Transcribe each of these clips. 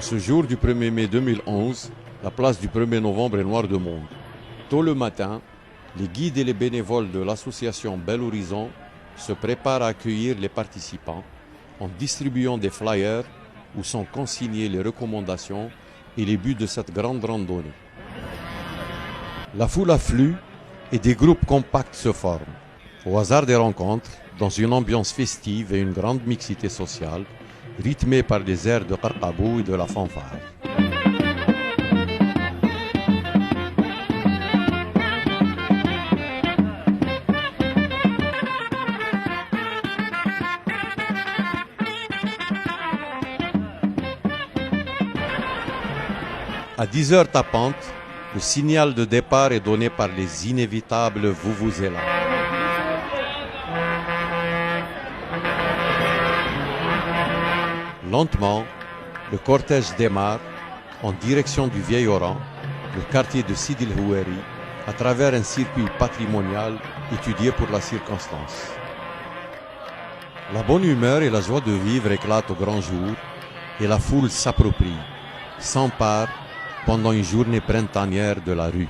ce jour du 1er mai 2011, la place du 1er novembre est noire de monde. Tôt le matin, les guides et les bénévoles de l'association Bel Horizon se préparent à accueillir les participants en distribuant des flyers où sont consignées les recommandations et les buts de cette grande randonnée. La foule afflue et des groupes compacts se forment. Au hasard des rencontres, dans une ambiance festive et une grande mixité sociale, rythmée par des airs de Qarqabou et de la fanfare. À 10h tapantes, le signal de départ est donné par les inévitables Vuvuzela. Lentement, le cortège démarre en direction du Vieil Oran, le quartier de Sidi El Houeri, à travers un circuit patrimonial étudié pour la circonstance. La bonne humeur et la joie de vivre éclatent au grand jour et la foule s'approprie, s'empare pendant une journée printanière de la rue.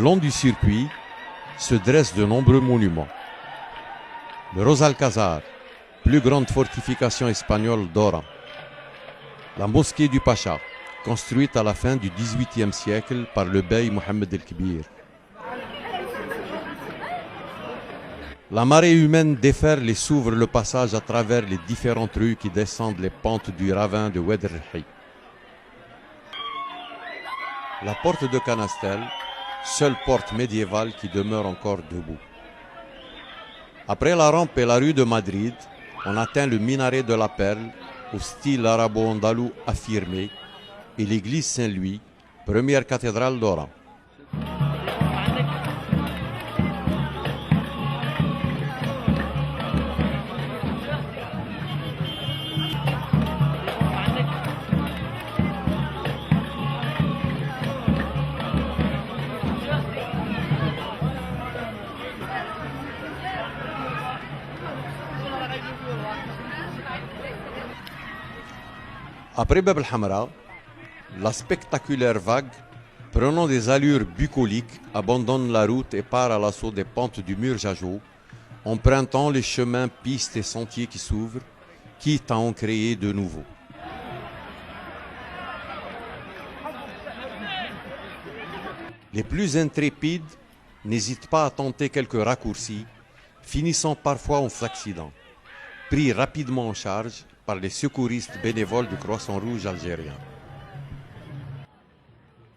Le long du circuit se dressent de nombreux monuments. Le Ros Alcazar, plus grande fortification espagnole d'Oran. La mosquée du Pacha, construite à la fin du XVIIIe siècle par le bey Mohammed el-Kbir. La marée humaine déferle et s'ouvre le passage à travers les différentes rues qui descendent les pentes du ravin de Oued el-Rhi. La porte de Canastel, seule porte médiévale qui demeure encore debout. Après la rampe et la rue de Madrid, on atteint le minaret de la Perle, au style arabo-andalou affirmé, et l'église Saint-Louis, première cathédrale d'Oran. Après Bab el-Hamra, la spectaculaire vague, prenant des allures bucoliques, abandonne la route et part à l'assaut des pentes du mur Jajo, empruntant les chemins, pistes et sentiers qui s'ouvrent, quitte à en créer de nouveaux. Les plus intrépides n'hésitent pas à tenter quelques raccourcis, finissant parfois en accident, pris rapidement en charge par les secouristes bénévoles du Croissant Rouge algérien.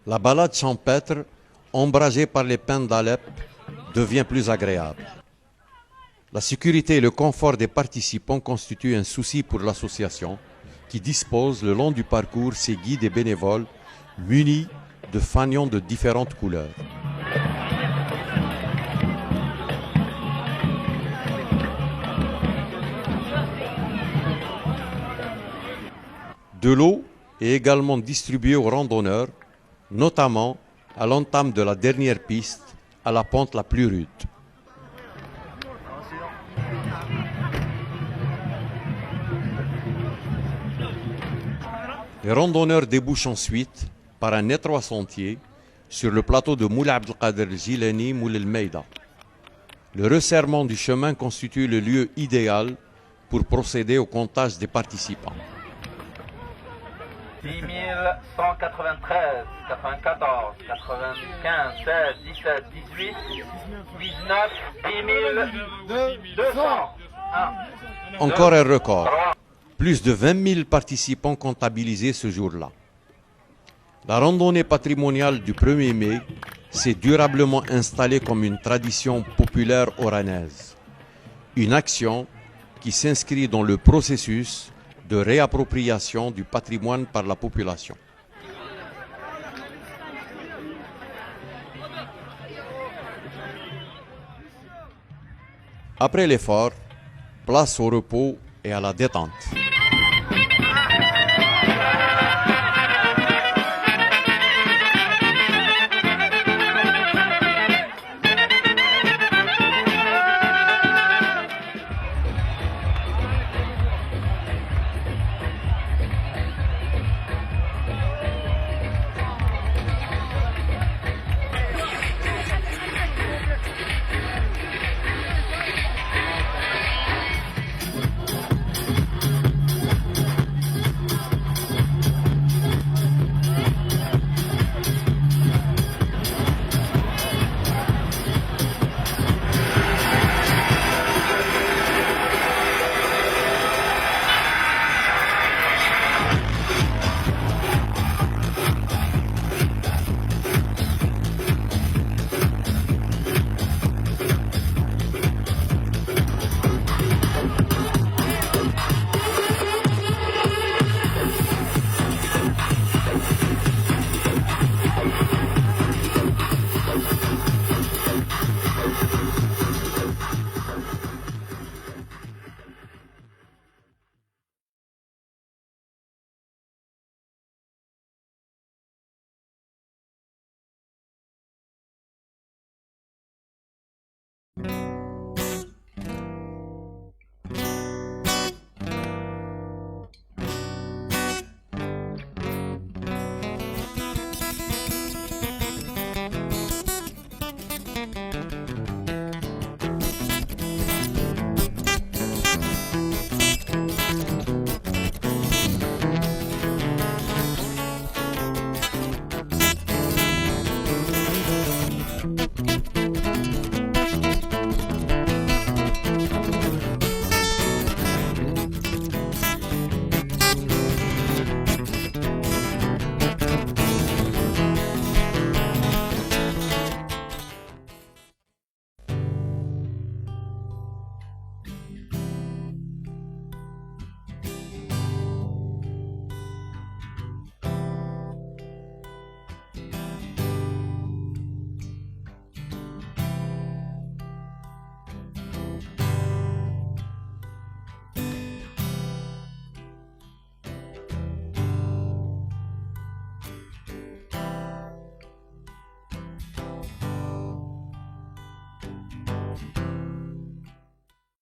La balade champêtre, ombragée par les pins d'Alep, devient plus agréable. La sécurité et le confort des participants constituent un souci pour l'association, qui dispose le long du parcours ses guides et bénévoles munis de fanions de différentes couleurs. De l'eau est également distribuée aux randonneurs, notamment à l'entame de la dernière piste, à la pente la plus rude. Les randonneurs débouchent ensuite par un étroit sentier sur le plateau de Moula Abdelkader Jilani Moul El Meida. Le resserrement du chemin constitue le lieu idéal pour procéder au comptage des participants. 10 193, 94, 95, 16, 17, 18, 19, 10 200. Encore un record. Plus de 20 000 participants comptabilisés ce jour-là. La randonnée patrimoniale du 1er mai s'est durablement installée comme une tradition populaire oranaise. Une action qui s'inscrit dans le processus de réappropriation du patrimoine par la population. Après l'effort, place au repos et à la détente. Merci.